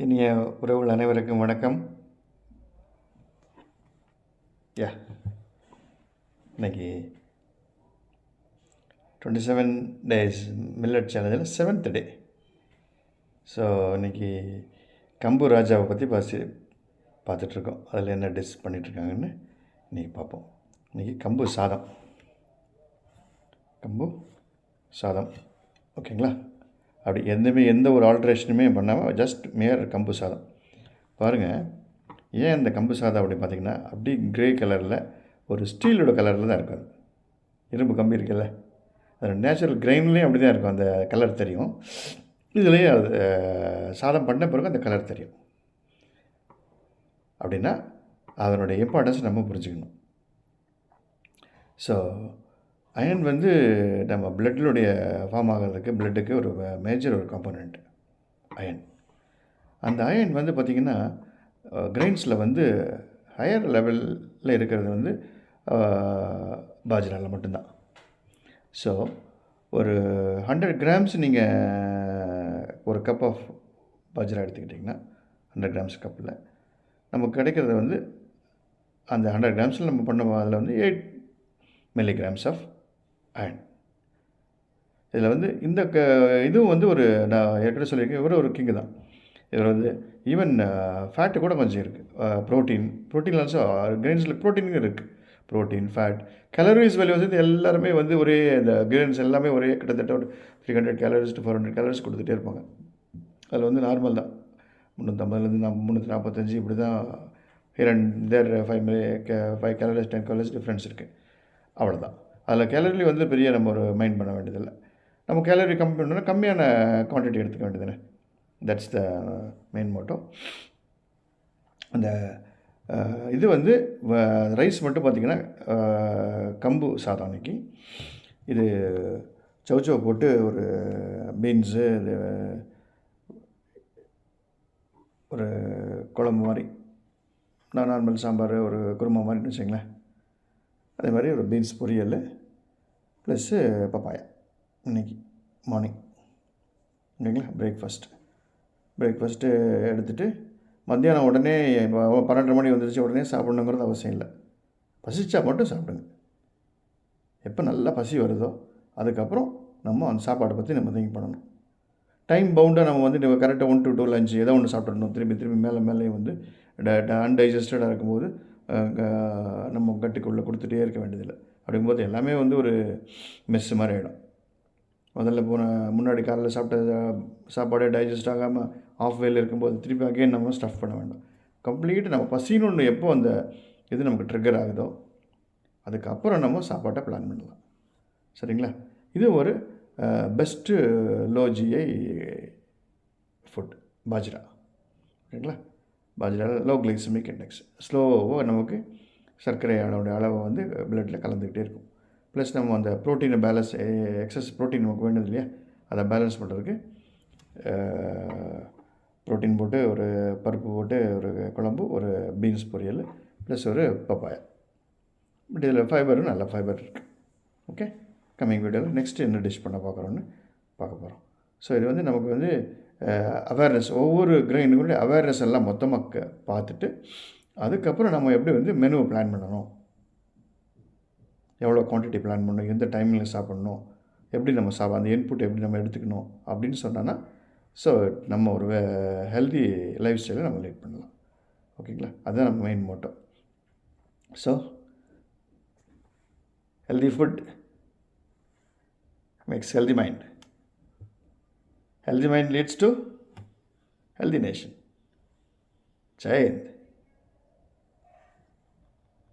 இனிய உறவுகள் அனைவருக்கும் வணக்கம். இன்னைக்கு 27 days மில்லட் சேலஞ்சில் 7th டே. ஸோ இன்றைக்கி கம்பு ராஜாவை பற்றி பார்த்துட்ருக்கோம். அதில் என்ன டிஷ் பண்ணிகிட்ருக்காங்கன்னு இன்றைக்கி பார்ப்போம். இன்றைக்கி கம்பு சாதம் ஓகேங்களா? அப்படி எந்த ஒரு ஆல்ட்ரேஷனுமே பண்ணாமல் ஜஸ்ட் கம்பு சாதம். பாருங்கள், ஏன் இந்த கம்பு சாதம் அப்படி பார்த்திங்கன்னா அப்படி க்ரே கலரில் ஒரு ஸ்டீலோட கலரில் தான் இருக்கும். அது இரும்பு கம்பி இருக்குல்ல, அது நேச்சுரல் கிரைன்லேயும் அப்படி தான் இருக்கும். அந்த கலர் தெரியும். இதுலேயும் அது சாதம் பண்ண பிறகு அந்த கலர் தெரியும். அப்படின்னா அதனுடைய இம்பார்ட்டன்ஸ் நம்ம புரிஞ்சுக்கணும். ஸோ அயன் நம்ம பிளட்டினுடைய ஃபார்ம் ஆகிறதுக்கு பிளட்டுக்கு ஒரு மேஜர் ஒரு காம்போனண்ட் அயன். அந்த அயன் பார்த்திங்கன்னா கிரெயின்ஸில் ஹையர் லெவலில் இருக்கிறது பாஜ்ராவில் மட்டும்தான். ஸோ ஒரு 100 grams நீங்கள் ஒரு கப் ஆஃப் பாஜ்ரா எடுத்துக்கிட்டிங்கன்னா 100 grams கப்பில் நமக்கு கிடைக்கிறது அந்த 100 grams நம்ம பண்ண அதில் 8 milligrams ஆஃப் அயன். இதில் இந்த இதுவும் ஒரு நான் ஏற்கனவே சொல்லியிருக்கேன், இவர் ஒரு கிங்கு தான். இதில் ஈவன் ஃபேட்டு கூட கொஞ்சம் இருக்குது. ப்ரோட்டீன் ஆல்சோ கிரெயின்ஸில் ப்ரோட்டீனும் இருக்குது. ப்ரோட்டீன், ஃபேட், கலோரிஸ் வேல்யூ எல்லாருமே ஒரே இந்த கிரெயின்ஸ் எல்லாமே ஒரே கிட்டத்தட்ட ஒரு 300 calories to 400 calories கொடுத்துட்டே இருப்பாங்க. அதில் நார்மல் தான். 350 345 இப்படி தான். Here and there 5 calories 10 calories difference இருக்குது. அவ்வளோதான். அதில் கேலரி பெரிய நம்ம ஒரு மைண்ட் பண்ண வேண்டியதில்லை. நம்ம கேலரி கம்மி பண்ணோன்னா கம்மியான குவான்டிட்டி எடுத்துக்க வேண்டியதுன்னு. That's the main motto. அந்த இது ரைஸ் மட்டும் பார்த்திங்கன்னா கம்பு சாதம் அன்றைக்கி இது சௌச்சோ போட்டு ஒரு பீன்ஸு இது ஒரு குழம்பு மாதிரி, நார்மல் சாம்பார் ஒரு குருமா மாதிரின்னு வச்சுங்களேன். அதே மாதிரி ஒரு பீன்ஸ் பொரியல் ப்ளஸ்ஸு பப்பாயா இன்றைக்கி மார்னிங். ஓகேங்களா? பிரேக்ஃபாஸ்ட்டு எடுத்துகிட்டு மத்தியானம் உடனே 12 மணி வந்துருச்சு உடனே சாப்பிட்ணுங்கிறது அவசியம் இல்லை. பசிச்சா மட்டும் சாப்பிடுங்க. எப்போ நல்லா பசி வருதோ அதுக்கப்புறம் நம்ம அந்த சாப்பாடை பற்றி நம்ம திங்க் பண்ணணும். டைம் பவுண்டாக நம்ம கரெக்டாக 1 to 2 லஞ்ச் ஏதோ ஒன்று சாப்பிட்றணும். திரும்பி மேலே அன்டைஜஸ்டடாக இருக்கும்போது நம்ம கட்டுக்குள்ளே கொடுத்துட்டே இருக்க வேண்டியதில்லை. அப்படிங்கும்போது எல்லாமே ஒரு மெஸ் மாதிரி ஆகிடும். முதல்ல முன்னாடி காலையில் சாப்பிட்ட சாப்பாடே டைஜஸ்ட் ஆகாமல் ஆஃப் வேல இருக்கும்போது திருப்பி அகெயின் நம்ம ஸ்டஃப் பண்ண வேண்டாம். கம்ப்ளீட்டு நம்ம பசின்னு எப்போ அந்த இது நமக்கு ட்ரிகர் ஆகுதோ அதுக்கப்புறம் நம்ம சாப்பாட்டை பிளான் பண்ணலாம். சரிங்களா? இது ஒரு பெஸ்ட்டு லோ-GI ஃபுட் பாஜ்ரா. ஓகேங்களா? பாஜ்ராவில் லோ கிளைசமிக் இண்டெக்ஸ், ஸ்லோவாக நமக்கு சர்க்கரை அளவை பிளட்டில் கலந்துக்கிட்டே இருக்கும். ப்ளஸ் நம்ம அந்த ப்ரோட்டீனை பேலன்ஸ், எக்ஸஸ் ப்ரோட்டீன் நமக்கு வேண்டியது இல்லையா, அதை பேலன்ஸ் பண்ணுறதுக்கு ப்ரோட்டீன் போட்டு ஒரு பருப்பு போட்டு ஒரு குழம்பு, ஒரு பீன்ஸ் பொரியல் ப்ளஸ் ஒரு பப்பாயா. பட் இதில் ஃபைபரும் நல்ல ஃபைபர் இருக்குது. ஓகே, கம்மிங் வீடியோவில் நெக்ஸ்ட்டு என்ன டிஷ் பண்ண பார்க்க போகிறோம். ஸோ இது நமக்கு அவேர்னஸ், ஒவ்வொரு கிரெயினுக்குள்ளே அவேர்னஸ் எல்லாம் மொத்தமாக பார்த்துட்டு அதுக்கப்புறம் நம்ம எப்படி மெனுவை பிளான் பண்ணணும், எவ்வளோ குவான்டிட்டி பிளான் பண்ணணும், எந்த டைமில் சாப்பிட்ணும், எப்படி நம்ம அந்த இன்புட் எப்படி நம்ம எடுத்துக்கணும் அப்படின்னு சொன்னோன்னா, ஸோ நம்ம ஒரு ஹெல்தி லைஃப் ஸ்டைலை நம்ம லீட் பண்ணலாம். ஓகேங்களா? அதுதான் நம்ம main motto. So healthy food makes healthy mind. Healthy mind leads to healthy nation. Jai Hind.